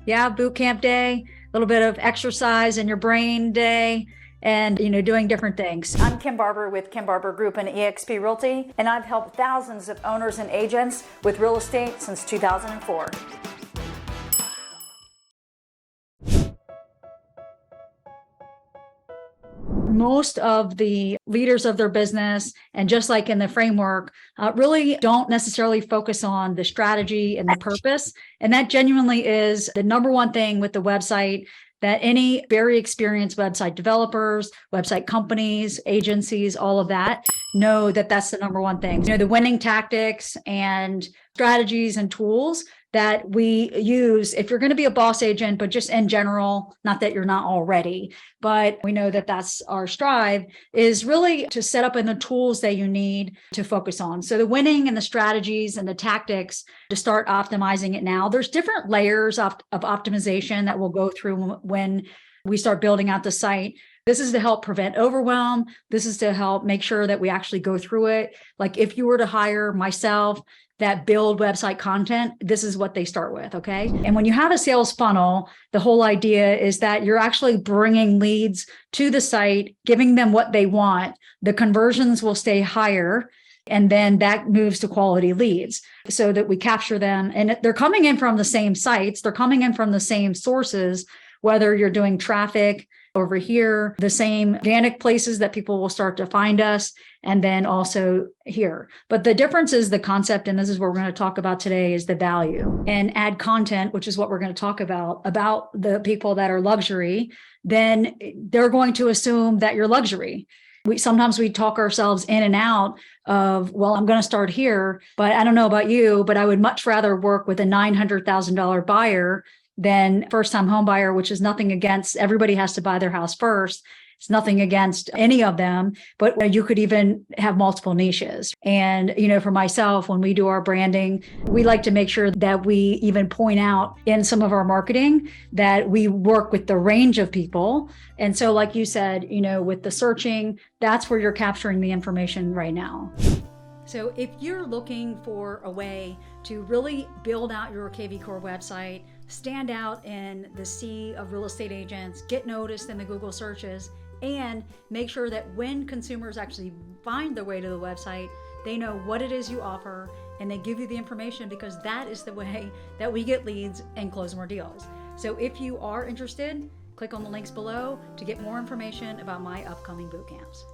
Yeah, boot camp day, a little bit of exercise in your brain day, and doing different things. I'm Kim Barber with Kim Barber Group and eXp Realty, and I've helped thousands of owners and agents with real estate since 2004. Most of the leaders of their business, and just like in the framework, really don't necessarily focus on the strategy and the purpose. And that genuinely is the number one thing with the website that any very experienced website developers, website companies, agencies, all of that know that that's the number one thing. The winning tactics and strategies and tools that we use if you're going to be a boss agent, but just in general, not that you're not already, but we know that that's our strive, is really to set up in the tools that you need to focus on. So the winning and the strategies and the tactics to start optimizing it now. There's different layers of optimization that we'll go through when we start building out the site. This is to help prevent overwhelm. This is to help make sure that we actually go through it. Like if you were to hire myself that build website content, this is what they start with, okay? And when you have a sales funnel, the whole idea is that you're actually bringing leads to the site, giving them what they want. The conversions will stay higher, and then that moves to quality leads so that we capture them. And they're coming in from the same sites, they're coming in from the same sources, whether you're doing traffic over here, the same organic places that people will start to find us, and then also here. But the difference is the concept, and this is what we're going to talk about today, is the value. And add content, which is what we're going to talk about the people that are luxury, then they're going to assume that you're luxury. Sometimes we talk ourselves in and out of, well, I'm going to start here, but I don't know about you, but I would much rather work with a $900,000 buyer than first-time home buyer, which is nothing against, everybody has to buy their house first. It's nothing against any of them, but you could even have multiple niches. And, for myself, when we do our branding, we like to make sure that we even point out in some of our marketing that we work with the range of people. And so, like you said, with the searching, that's where you're capturing the information right now. So if you're looking for a way to really build out your kvCORE website, stand out in the sea of real estate agents, get noticed in the Google searches, and make sure that when consumers actually find their way to the website, they know what it is you offer and they give you the information, because that is the way that we get leads and close more deals. So if you are interested, click on the links below to get more information about my upcoming boot camps.